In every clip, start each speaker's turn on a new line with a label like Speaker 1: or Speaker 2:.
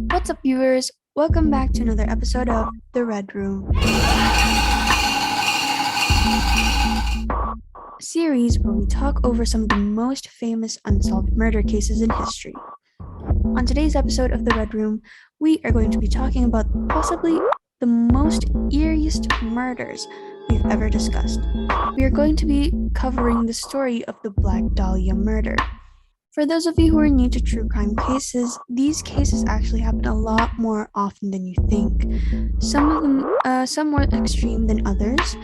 Speaker 1: What's up, viewers? Welcome back to another episode of The Red Room, a series where we talk over some of the most famous unsolved murder cases in history. On today's episode of The Red Room, we are going to be talking about possibly the most eeriest murders we've ever discussed. We are going to be covering the story of the Black Dahlia murder. For those of you who are new to true crime cases, these cases actually happen a lot more often than you think. Some of them, some more extreme than others.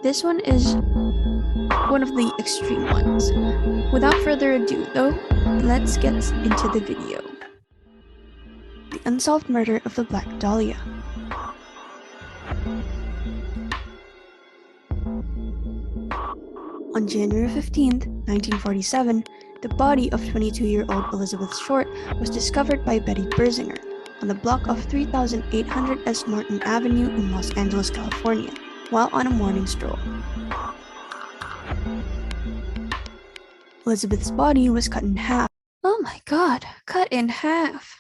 Speaker 1: This one is one of the extreme ones. Without further ado, though, let's get into the video. The unsolved murder of the Black Dahlia. On January 15th, 1947, the body of 22-year-old Elizabeth Short was discovered by Betty Berzinger on the block of 3800 S. Martin Avenue in Los Angeles, California, while on a morning stroll. Elizabeth's body was cut in half. Oh my god, cut in half!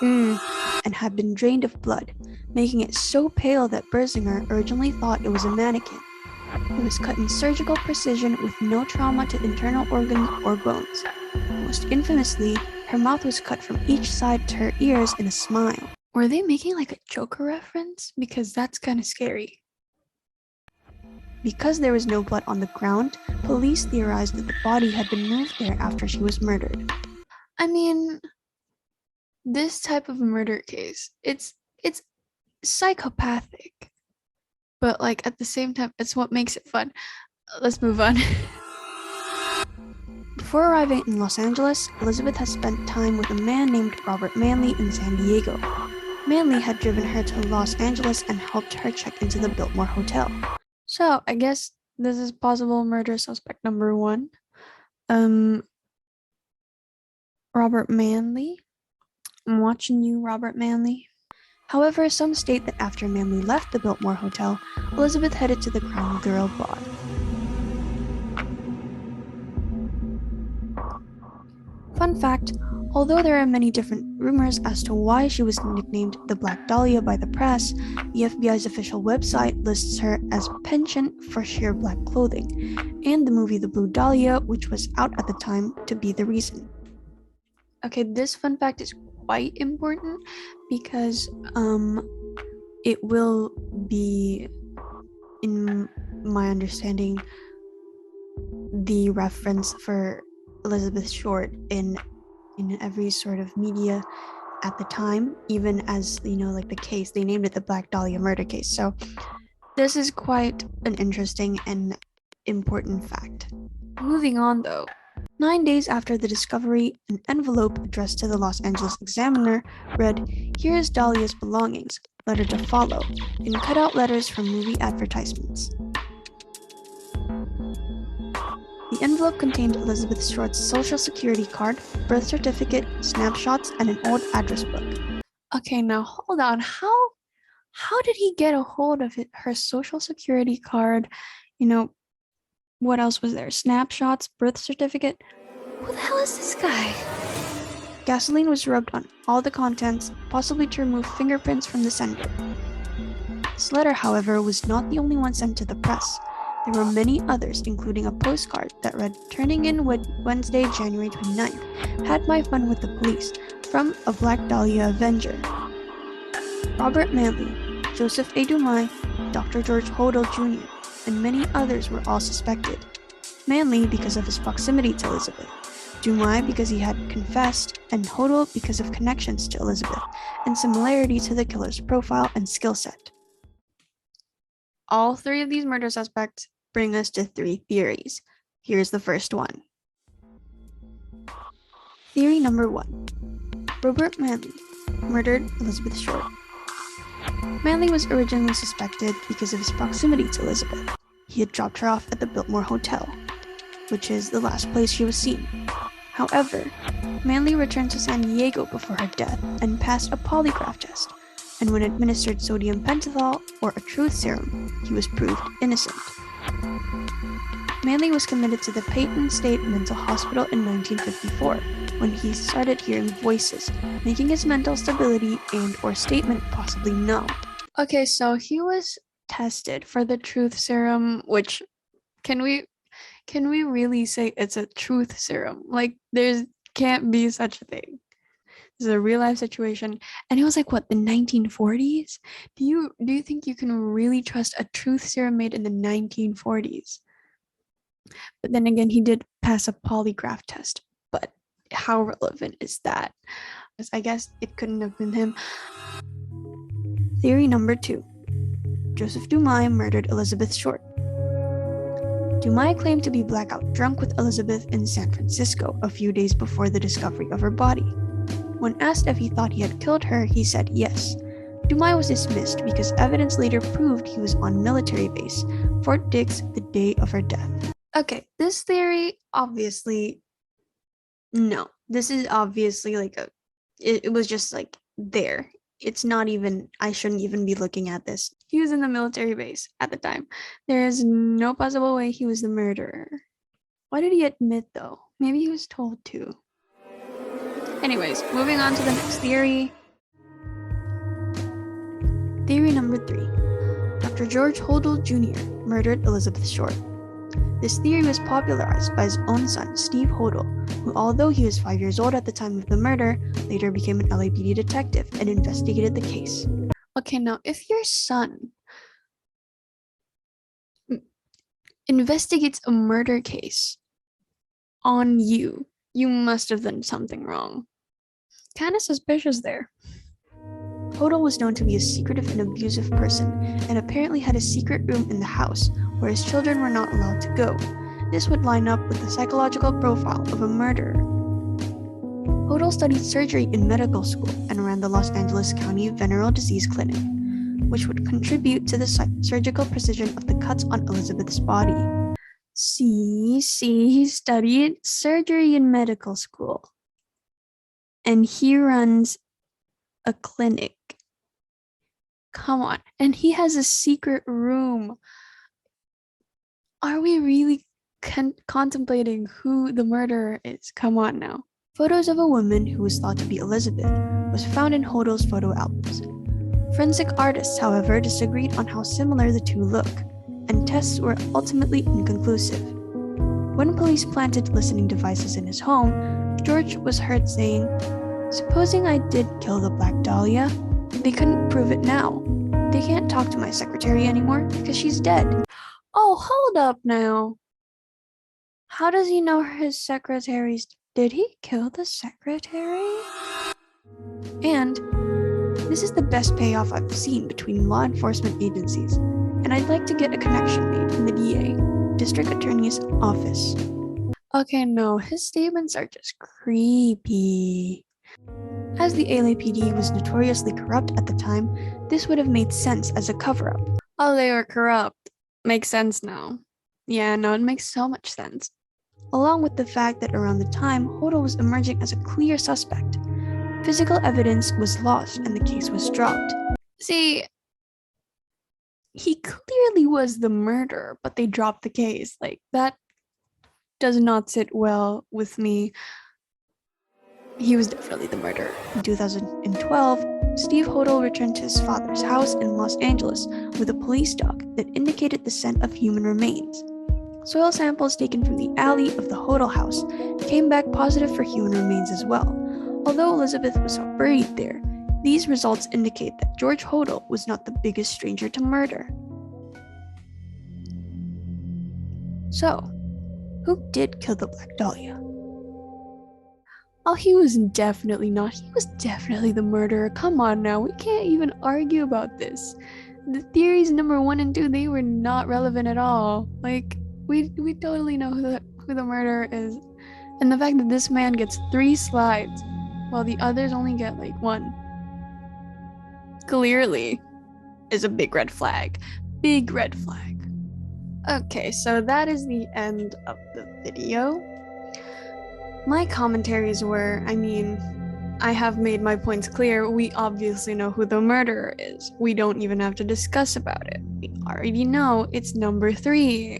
Speaker 1: And had been drained of blood, making it so pale that Berzinger originally thought it was a mannequin. It was cut in surgical precision with no trauma to internal organs or bones. Most infamously, her mouth was cut from each side to her ears in a smile. Were they making like a Joker reference? Because that's kind of scary. Because there was no blood on the ground, police theorized that the body had been moved there after she was murdered. I mean, this type of murder case, it's psychopathic. But like at the same time, it's what makes it fun. Let's move on. Before arriving in Los Angeles, Elizabeth has spent time with a man named Robert Manley in San Diego. Manley had driven her to Los Angeles and helped her check into the Biltmore Hotel. So I guess this is possible murder suspect number 1. Robert Manley. I'm watching you, Robert Manley. However, some state that after Manley left the Biltmore Hotel, Elizabeth headed to the Crown Girl Bar. Fun fact, although there are many different rumors as to why she was nicknamed the Black Dahlia by the press, the FBI's official website lists her as penchant for sheer black clothing, and the movie The Blue Dahlia, which was out at the time, to be the reason. Okay, this fun fact is quite important because it will be, in my understanding, the reference for Elizabeth Short in every sort of media at the time, even as, you know, like the case, they named it the Black Dahlia murder case. So this is quite an interesting and important fact. Moving on though. 9 days after the discovery, an envelope addressed to the Los Angeles Examiner read, "Here's Dahlia's belongings, letter to follow," in cutout letters from movie advertisements. The envelope contained Elizabeth Short's social security card, birth certificate, snapshots, and an old address book. Okay, now hold on. How did he get a hold of it? Her social security card, you know, what else was there? Snapshots, birth certificate. Who the hell is this guy? Gasoline was rubbed on all the contents, possibly to remove fingerprints from the sender. This letter, however, was not the only one sent to the press. There were many others, including a postcard that read, "Turning in Wednesday, January 29th. Had my fun with the police. From a Black Dahlia Avenger." Robert Manley, Joseph A. Dumais, Dr. George Hodel Jr., and many others were all suspected. Manley because of his proximity to Elizabeth, Dumais because he had confessed, and Hodel because of connections to Elizabeth and similarity to the killer's profile and skill set. All 3 of these murder suspects bring us to 3 theories. Here's the first one. Theory number 1. Robert Manley murdered Elizabeth Short. Manley was originally suspected because of his proximity to Elizabeth. He had dropped her off at the Biltmore Hotel, which is the last place she was seen. However, Manley returned to San Diego before her death and passed a polygraph test, and when administered sodium pentothal or a truth serum, he was proved innocent. Manley was committed to the Peyton State Mental Hospital in 1954 when he started hearing voices, making his mental stability and or statement possibly null. Okay, so he was tested for the truth serum, which can we really say it's a truth serum? Like, there's can't be such a thing. This is a real life situation, and it was like what, the 1940s? Do you think you can really trust a truth serum made in the 1940s? But then again, he did pass a polygraph test. But how relevant is that? Because I guess it couldn't have been him. Theory number 2. Joseph Dumais murdered Elizabeth Short. Dumais claimed to be blackout drunk with Elizabeth in San Francisco a few days before the discovery of her body. When asked if he thought he had killed her, he said yes. Dumais was dismissed because evidence later proved he was on military base, Fort Dix, the day of her death. Okay, this theory, obviously, no. This is obviously like it was just like there. It's not even, I shouldn't even be looking at this. He was in the military base at the time. There is no possible way he was the murderer. Why did he admit though? Maybe he was told to. Anyways, moving on to the next theory. Theory number 3. Dr. George Hodel Jr. murdered Elizabeth Short. This theory was popularized by his own son, Steve Hodel, who, although he was 5 years old at the time of the murder, later became an LAPD detective and investigated the case. Okay, now, if your son investigates a murder case on you, you must have done something wrong. Kind of suspicious there. Hodel was known to be a secretive and abusive person, and apparently had a secret room in the house where his children were not allowed to go. This would line up with the psychological profile of a murderer. Hodel studied surgery in medical school and ran the Los Angeles County Venereal Disease Clinic, which would contribute to the surgical precision of the cuts on Elizabeth's body. See, he studied surgery in medical school. And he runs a clinic. Come on. And he has a secret room. Are we really contemplating who the murderer is? Come on now. Photos of a woman who was thought to be Elizabeth was found in Hodel's photo albums. Forensic artists, however, disagreed on how similar the two look, and tests were ultimately inconclusive. When police planted listening devices in his home, George was heard saying, "Supposing I did kill the Black Dahlia, they couldn't prove it now. They can't talk to my secretary anymore because she's dead." Oh, hold up now. How does he know his secretary's... Did he kill the secretary? And this is the best payoff I've seen between law enforcement agencies, and I'd like to get a connection made in the DA, District Attorney's Office. Okay, no, his statements are just creepy. As the LAPD was notoriously corrupt at the time, this would have made sense as a cover-up. Oh, they were corrupt. Makes sense now. Yeah, no, it makes so much sense. Along with the fact that around the time, Hodel was emerging as a clear suspect. Physical evidence was lost and the case was dropped. See, he clearly was the murderer, but they dropped the case. Like, that does not sit well with me. He was definitely the murderer. In 2012, Steve Hodel returned to his father's house in Los Angeles with a police dog that indicated the scent of human remains. Soil samples taken from the alley of the Hodel house came back positive for human remains as well. Although Elizabeth was not buried there, these results indicate that George Hodel was not the biggest stranger to murder. So, who did kill the Black Dahlia? Oh, he was definitely not. He was definitely the murderer. Come on now, we can't even argue about this. The theories number 1 and 2, they were not relevant at all. Like, we totally know who the murderer is. And the fact that this man gets 3 slides, while the others only get like 1, clearly is a big red flag. Big red flag. Okay, so that is the end of the video. My commentaries were, I have made my points clear. We obviously know who the murderer is. We don't even have to discuss about it. We already know it's number 3.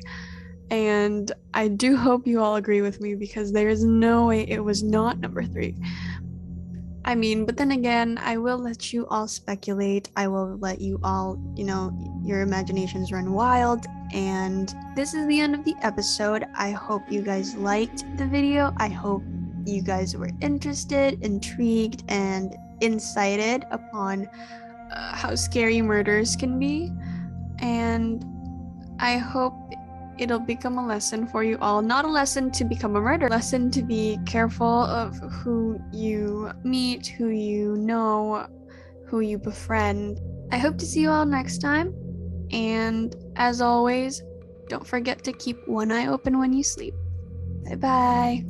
Speaker 1: And I do hope you all agree with me because there is no way it was not number 3. I mean, but then again, I will let you all speculate. I will let you all, your imaginations run wild. And this is the end of the episode. I hope you guys liked the video. I hope you guys were interested, intrigued, and incited upon how scary murders can be. And I hope it'll become a lesson for you all. Not a lesson to become a murderer, a lesson to be careful of who you meet, who you know, who you befriend. I hope to see you all next time. And as always, don't forget to keep one eye open when you sleep. Bye bye.